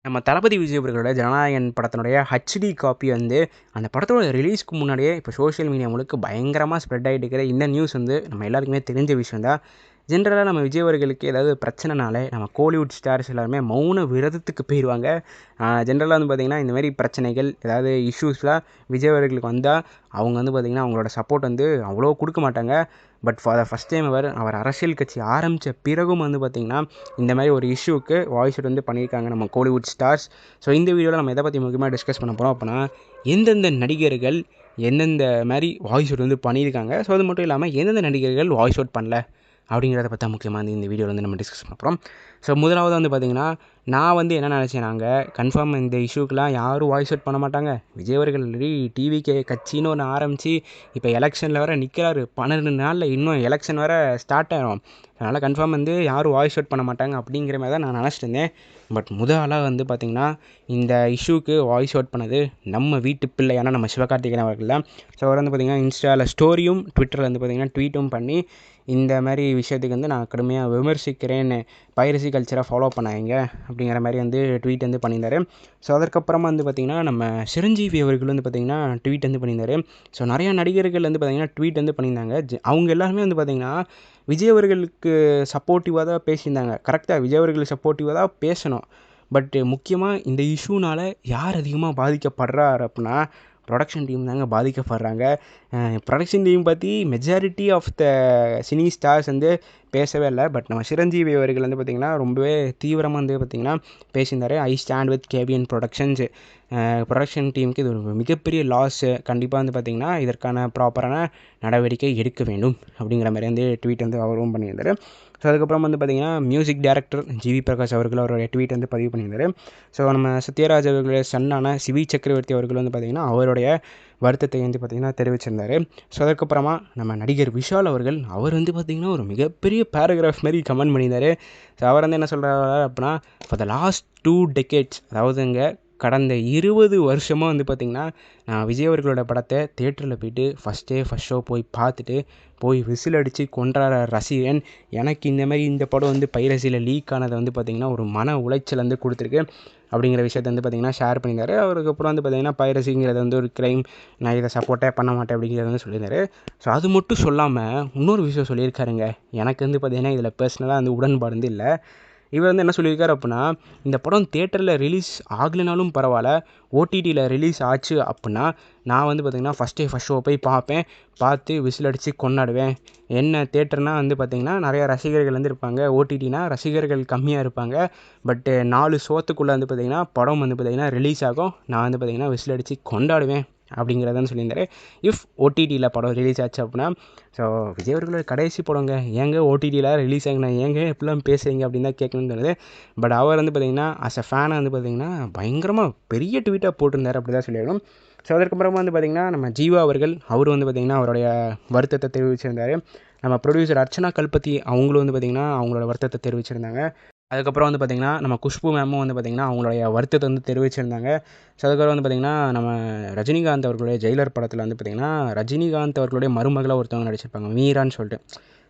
நம்ம தளபதி விஜய் அவர்களோட ஜனநாயகன் படத்தினுடைய ஹச்டி காப்பி வந்து அந்த படத்தோட ரிலீஸ்க்கு முன்னாடியே இப்போ சோஷியல் மீடியா முழுக்க பயங்கரமாக ஸ்ப்ரெட் ஆகிட்டு இருக்கிற இந்த நியூஸ் வந்து நம்ம எல்லாருக்குமே தெரிஞ்ச விஷயம் தான். ஜென்ரலாக நம்ம விஜய் அவர்களுக்கு ஏதாவது பிரச்சனைனாலே நம்ம கோலிவுட் ஸ்டார்ஸ் எல்லாருமே மௌன விரதத்துக்கு போயிடுவாங்க. ஜென்ரலாக வந்து பார்த்திங்கன்னா இந்தமாரி பிரச்சனைகள் ஏதாவது இஷ்யூஸ்லாம் விஜய் அவர்களுக்கு வந்தால் அவங்க வந்து பார்த்திங்கன்னா அவங்களோட சப்போர்ட் வந்து அவ்வளோ கொடுக்க மாட்டாங்க. But for the first time அவர் அரசியல் கட்சி ஆரம்பித்த பிறகும் வந்து பார்த்திங்கன்னா இந்த மாதிரி ஒரு இஷ்யூக்கு வாய்ஸ் அவுட் வந்து பண்ணியிருக்காங்க நம்ம கோலிவுட் ஸ்டார்ஸ். ஸோ இந்த வீடியோவில் நம்ம எதை பற்றி முக்கியமாக டிஸ்கஸ் பண்ண போகிறோம் அப்படின்னா, எந்தெந்த நடிகர்கள் எந்தெந்த மாதிரி வாய்ஸ் அவுட் வந்து பண்ணியிருக்காங்க, ஸோ அது மட்டும் இல்லாமல் எந்தெந்த நடிகர்கள் வாய்ஸ் அவுட் பண்ணல அப்படிங்கிறத பற்றி முக்கியமாக வந்து இந்த வீடியோவில் வந்து நம்ம டிஸ்கஸ் பண்ண போகிறோம். ஸோ முதலாவது வந்து பார்த்திங்கன்னா, நான் வந்து என்ன நினச்சேனாங்க, கன்ஃபார்ம் இந்த இஷ்யூக்கெலாம் யாரும் வாய்ஸ் அவுட் பண்ண மாட்டாங்க. விஜய் அவர்கள் ஆல்ரெடி டிவிகே கட்சின்னு ஒன்று ஆரம்பித்து இப்போ எலெக்ஷனில் வேறு நிற்கிறாரு. 12 நாளில் இன்னும் எலெக்ஷன் வேறு ஸ்டார்ட் ஆகிடும். அதனால் கன்ஃபார்ம் வந்து யாரும் வாய்ஸ் அவுட் பண்ண மாட்டாங்க அப்படிங்கிற மாதிரி தான் நான் நினச்சிட்டு இருந்தேன். பட் முதலாக வந்து பார்த்திங்கன்னா இந்த இஷ்யூக்கு வாய்ஸ் அவுட் பண்ணது நம்ம வீட்டு பிள்ளையான நம்ம சிவகார்த்திகேயன் அவர்கள் தான். ஸோ அவர் வந்து பார்த்திங்கன்னா இன்ஸ்டாவில் ஸ்டோரியும் ட்விட்டரில் வந்து பார்த்திங்கன்னா ட்வீட்டும் பண்ணி இந்த மாதிரி விஷயத்துக்கு வந்து நான் கடுமையாக விமர்சிக்கிறேன்னு, பைரசி கல்ச்சரை ஃபாலோ பண்ணாங்க அப்படிங்கிற மாதிரி வந்து ட்வீட் வந்து பண்ணியிருந்தார். ஸோ அதற்கப்புறமா வந்து பார்த்திங்கன்னா நம்ம சிரஞ்சீவி அவர்கள் வந்து பார்த்திங்கன்னா ட்வீட் வந்து பண்ணியிருந்தார். ஸோ நிறையா நடிகர்கள் வந்து பார்த்திங்கன்னா ட்வீட் வந்து பண்ணியிருந்தாங்க. அவங்க எல்லாருமே வந்து பார்த்திங்கன்னா விஜய் அவர்களுக்கு சப்போர்ட்டிவாக தான் பேசியிருந்தாங்க. கரெக்டாக விஜய் அவர்களுக்கு சப்போர்ட்டிவாக தான் பேசணும். பட்டு முக்கியமாக இந்த இஷ்யூனால் யார் அதிகமாக பாதிக்கப்படுறார் அப்படின்னா ப்ரொடக்ஷன் டீம் தாங்க பாதிக்கப்படுறாங்க. ப்ரொடக்ஷன் டீம் பற்றி majority of the cine stars வந்து பேசவே இல்லை. பட் நம்ம சிரஞ்சீவி அவர்கள் வந்து பார்த்திங்கன்னா ரொம்பவே தீவிரமாக வந்து பார்த்திங்கன்னா பேசியிருந்தார். I stand with KVN productions. Production டீமுக்கு இது ஒரு மிகப்பெரிய லாஸு. கண்டிப்பாக வந்து பார்த்திங்கன்னா இதற்கான ப்ராப்பரான நடவடிக்கை எடுக்க வேண்டும் அப்படிங்கிற மாதிரி வந்து ட்வீட் வந்து அவரும் பண்ணியிருந்தார். ஸோ அதுக்கப்புறம் வந்து பார்த்திங்கன்னா மியூசிக் டைரக்டர் ஜிவி பிரகாஷ் அவர்கள் அவருடைய ட்வீட் வந்து பதிவு பண்ணியிருந்தார். ஸோ நம்ம சத்யராஜ் அவர்களுடைய சன்னான சிவி சக்கரவர்த்தி அவர்கள் வந்து பார்த்திங்கன்னா அவருடைய வருத்தத்தை வந்து பார்த்திங்கன்னா தெரிவிச்சிருந்தார். ஸோ அதுக்கப்புறமா நம்ம நடிகர் விஷால் அவர்கள் அவர் வந்து பார்த்திங்கன்னா ஒரு மிகப்பெரிய பேராகிராஃப் மாதிரி கமெண்ட் பண்ணியிருந்தார். ஸோ அவர் வந்து என்ன சொல்கிறாரு அப்படின்னா, ஃபார் த லாஸ்ட் 2 decades, அதாவதுங்க கடந்த 20 வருஷமாக வந்து பார்த்திங்கன்னா நான் விஜய் அவர்களோட படத்தை தேட்டரில் போய்ட்டு ஃபஸ்ட் ஷோ போய் பார்த்துட்டு போய் விசில் அடித்து கொண்டாடுற ரசிகன் எனக்கு இந்த மாதிரி இந்த படம் வந்து பைரசியில் லீக் ஆனதை வந்து பார்த்திங்கன்னா ஒரு மன உளைச்சல் வந்து கொடுத்துருக்கு அப்படிங்கிற விஷயத்தை வந்து பார்த்திங்கன்னா ஷேர் பண்ணியிருந்தார். அவருக்கப்புறம் வந்து பார்த்திங்கன்னா பைரசிங்கிறது வந்து ஒரு க்ரைம், நான் இதை சப்போர்ட்டே பண்ண மாட்டேன் அப்படிங்கிறத வந்து சொல்லியிருந்தார். ஸோ அது மட்டும் சொல்லாமல் இன்னொரு விஷயம் சொல்லியிருக்காருங்க. எனக்கு வந்து பார்த்திங்கன்னா இதில் பர்சனலாக வந்து உடன்பாடு வந்து இல்லை. இவர் வந்து என்ன சொல்லியிருக்காரு அப்படின்னா, இந்த படம் தியேட்டரில் ரிலீஸ் ஆகலைனாலும் பரவாயில்ல, ஓடிடியில் ரிலீஸ் ஆச்சு அப்படின்னா நான் வந்து பார்த்திங்கன்னா ஃபஸ்ட் ஷோ போய் பார்ப்பேன், பார்த்து விசில் அடித்து கொண்டாடுவேன். என்ன தியேட்டர்னால் வந்து பார்த்திங்கன்னா நிறையா ரசிகர்கள் வந்து இருப்பாங்க, ஓடிடினா ரசிகர்கள் கம்மியாக இருப்பாங்க. பட்டு 4 ஷோத்துக்குள்ளே வந்து பார்த்திங்கன்னா படம் வந்து பார்த்திங்கன்னா ரிலீஸ் ஆகும், நான் வந்து பார்த்திங்கன்னா விசில் அடித்து கொண்டாடுவேன் அப்படிங்கிறதான் சொல்லியிருந்தார். இஃப் ஓடிடியில் படம் ரிலீஸ் ஆச்சு அப்படின்னா, ஸோ விஜய் அவர்களோட கடைசி படங்க, ஏங்க ஓடிடியில் ரிலீஸ் ஆகினா ஏங்க இப்படிலாம் பேசுகிறீங்க அப்படின்னு தான் கேட்கணும்னு தோணுது. பட் அவர் வந்து பார்த்திங்கன்னா அஸ் அ ஃபேனாக வந்து பார்த்திங்கன்னா பயங்கரமாக பெரிய ட்வீட்டாக போட்டிருந்தார் அப்படி தான் சொல்லிடணும். ஸோ அதற்கப்புறமா வந்து பார்த்திங்கன்னா நம்ம ஜீவா அவர்கள் அவர் வந்து பார்த்திங்கன்னா அவருடைய வருத்தத்தை தெரிவிச்சிருந்தார். நம்ம ப்ரொடியூசர் அர்ச்சனா கல்பதி அவங்களும் வந்து பார்த்திங்கன்னா அவங்களோட வருத்தத்தை தெரிவிச்சிருந்தாங்க. அதுக்கப்புறம் வந்து பார்த்திங்கன்னா நம்ம குஷ்பு மேமும் வந்து பார்த்திங்கன்னா அவங்களுடைய வருத்தத்தை வந்து தெரிவிச்சிருந்தாங்க. ஸோ அதுக்கப்புறம் வந்து பார்த்திங்கன்னா நம்ம ரஜினிகாந்த் அவர்களுடைய ஜெயிலர் படத்தில் வந்து பார்த்திங்கன்னா ரஜினிகாந்த் அவர்களுடைய மருமகளாக ஒருத்தவங்க நடிச்சிருப்பாங்க, மீரான்னு சொல்லிட்டு.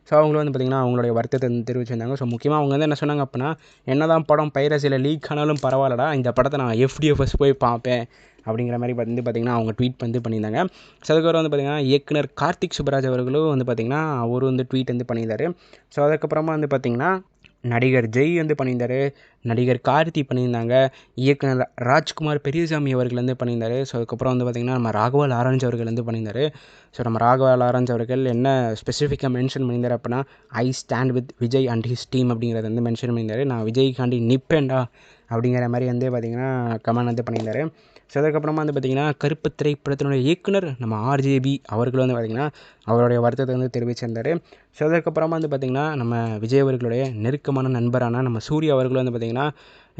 ஸோ அவங்களும் வந்து பார்த்திங்கன்னா அவங்களுடைய வருத்தத்தை வந்து தெரிவிச்சிருந்தாங்க. ஸோ முக்கியமாக அவங்க வந்து என்ன சொன்னாங்க அப்படின்னா, என்ன தான் படம் பைரசியில் லீக் ஆனாலும் பரவாயில்லடா, இந்த படத்தை நான் எஃப்டிஎஃப்எஸ் போய் பார்ப்பேன் அப்படிங்கிற மாதிரி வந்து பார்த்திங்கன்னா அவங்க ட்வீட் வந்து பண்ணியிருந்தாங்க. ஸோ அதுக்கப்புறம் வந்து பார்த்திங்கன்னா இயக்குனர் கார்த்திக் சுப்பராஜ் அவர்களும் வந்து பார்த்திங்கன்னா அவரும் வந்து ட்வீட் வந்து பண்ணியிருந்தார். ஸோ அதுக்கப்புறமா வந்து பார்த்திங்கன்னா நடிகர் ஜெய் வந்து பண்ணியிருந்தார், நடிகர் கார்த்தி பண்ணியிருந்தாங்க, இயக்குனர் ராஜ்குமார் பெரியசாமி அவர்கள் வந்து பண்ணியிருந்தார். ஸோ அதுக்கப்புறம் வந்து பார்த்திங்கன்னா நம்ம ராகவா லாரன்ஸ் அவர்கள் வந்து பண்ணியிருந்தார். ஸோ நம்ம ராகவா லாரன்ஸ் அவர்கள் என்ன ஸ்பெசிஃபிக்காக மென்ஷன் பண்ணியிருந்தார் அப்படின்னா, I stand with Vijay and his team அப்படிங்கிறத வந்து மென்ஷன் பண்ணியிருந்தார். நான் விஜய்காண்டி நிப்பேன்டா அப்படிங்கிற மாதிரி வந்து பார்த்திங்கன்னா கமெண்ட் வந்து பண்ணியிருந்தார். ஸோ அதுக்கப்புறமா வந்து பார்த்திங்கன்னா கருப்பு திரைப்படத்தினுடைய இயக்குனர் நம்ம ஆர்ஜேபி அவர்கள் வந்து பார்த்திங்கன்னா அவருடைய வருத்தத்தை வந்து தெரிவிச்சிருந்தார். ஸோ அதுக்கப்புறமா வந்து பார்த்திங்கன்னா நம்ம விஜய் அவர்களுடைய நெருக்கமான நண்பரான நம்ம சூர்யா அவர்கள் வந்து பார்த்திங்கன்னா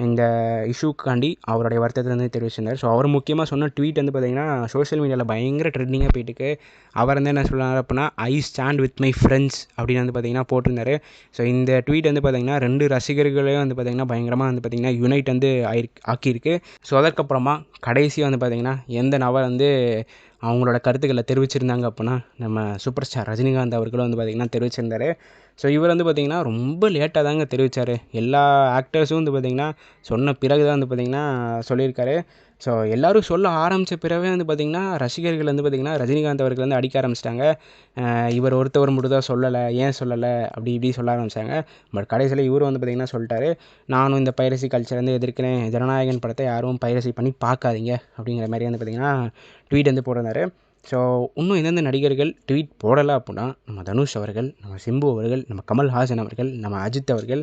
இந்த இஷ்யூக்காண்டி அவருடைய வருத்தத்தை வந்து தெரிவிச்சிருந்தார். ஸோ அவர் முக்கியமாக சொன்ன ட்வீட் வந்து பார்த்திங்கன்னா சோஷியல் மீடியாவில் பயங்கர ட்ரெண்டிங்காக போயிட்டுருக்கு. அவர் வந்து என்ன சொல்கிறார் அப்படின்னா, I stand with my friends அப்படின்னு வந்து பார்த்திங்கன்னா போட்டிருந்தார். ஸோ இந்த ட்வீட் வந்து பார்த்திங்கன்னா 2 ரசிகர்களையும் வந்து பார்த்திங்கன்னா பயங்கரமாக வந்து பார்த்திங்கன்னா யுனைட் வந்து ஆக்கியிருக்கு. ஸோ அதற்கப்புறமா கடைசியாக வந்து பார்த்திங்கன்னா எந்த நபர் வந்து அவங்களோட கருத்துக்களை தெரிவிச்சிருந்தாங்க அப்படின்னா நம்ம சூப்பர் ஸ்டார் ரஜினிகாந்த் அவர்களும் வந்து பார்த்திங்கன்னா தெரிவிச்சிருந்தார். ஸோ இவர் வந்து பார்த்திங்கன்னா ரொம்ப லேட்டாக தாங்க தெரிவித்தார். எல்லா ஆக்டர்ஸும் வந்து பார்த்திங்கன்னா சொன்ன பிறகு தான் வந்து பார்த்திங்கன்னா சொல்லியிருக்காரு. ஸோ எல்லோரும் சொல்ல ஆரம்பித்த பிறவே வந்து பார்த்திங்கன்னா ரசிகர்கள் வந்து பார்த்திங்கன்னா ரஜினிகாந்த் அவர்கள் வந்து அடிக்க ஆரம்பிச்சிட்டாங்க. இவர் ஒருத்தவர் மட்டும் தான் சொல்லலை, ஏன் சொல்லலை, அப்படி இப்படி சொல்ல ஆரம்பித்தாங்க. பட் கடைசியில் இவரும் வந்து பார்த்திங்கன்னா சொல்லிட்டாரு, நானும் இந்த பைரசி கல்ச்சர் வந்து எதிர்க்கிறேன், ஜனநாயகன் படத்தை யாரும் பைரசி பண்ணி பார்க்காதீங்க அப்படிங்கிற மாதிரி வந்து பார்த்திங்கன்னா ட்வீட் வந்து போட்டிருந்தாரு. ஸோ இன்னும் எந்தெந்த நடிகர்கள் ட்வீட் போடலை அப்படின்னா நம்ம தனுஷ் அவர்கள், நம்ம சிம்பு அவர்கள், நம்ம கமல்ஹாசன் அவர்கள், நம்ம அஜித் அவர்கள்.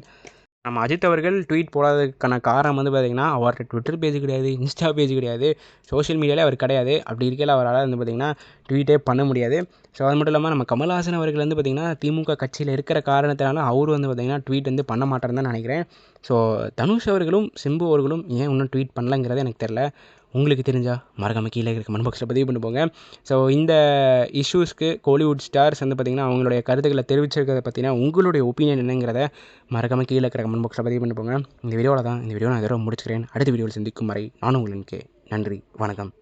நம்ம அஜித் அவர்கள் ட்வீட் போடாததுக்கான காரணம் வந்து பார்த்திங்கன்னா அவர்கிட்ட ட்விட்டர் பேஜ் கிடையாது, இன்ஸ்டா பேஜ் கிடையாது, சோஷியல் மீடியாவிலே அவர் கிடையாது. அப்படி இருக்கையில் அவரால் வந்து பார்த்திங்கன்னா ட்வீட்டே பண்ண முடியாது. ஸோ அது மட்டும் இல்லாமல் நம்ம கமல்ஹாசன் அவர்கள் வந்து பார்த்திங்கன்னா திமுக கட்சியில் இருக்கிற காரணத்தினால அவரும் வந்து பார்த்திங்கன்னா ட்வீட் வந்து பண்ண மாட்டேன்னு தான் நினைக்கிறேன். ஸோ தனுஷ் அவர்களும் சிம்பு அவர்களும் ஏன் இன்னும் ட்வீட் பண்ணலங்கிறது எனக்கு தெரில. உங்களுக்கு தெரிஞ்சால் மறக்காமல் கீழே இருக்க கமெண்ட் பாக்ஸில் பதிவு பண்ணி போங்க. ஸோ இந்த இஷ்யூஸ்க்கு கோலிவுட் ஸ்டார்ஸ் வந்து பார்த்திங்கன்னா அவங்களுடைய கருத்துக்களை தெரிவிச்சிருக்கிறத பற்றினா உங்களுடைய ஒப்பீனியன் என்னங்கிறத மறக்காமல் கீழே இருக்கிற கமெண்ட் பாக்ஸில் பதிவு பண்ணி போங்க. இந்த வீடியோவில் தான் இந்த வீடியோ நான் இதோட முடிச்சுக்கிறேன். அடுத்த வீடியோவில் சந்திக்கும் வரை நான் உங்களுக்கு நன்றி, வணக்கம்.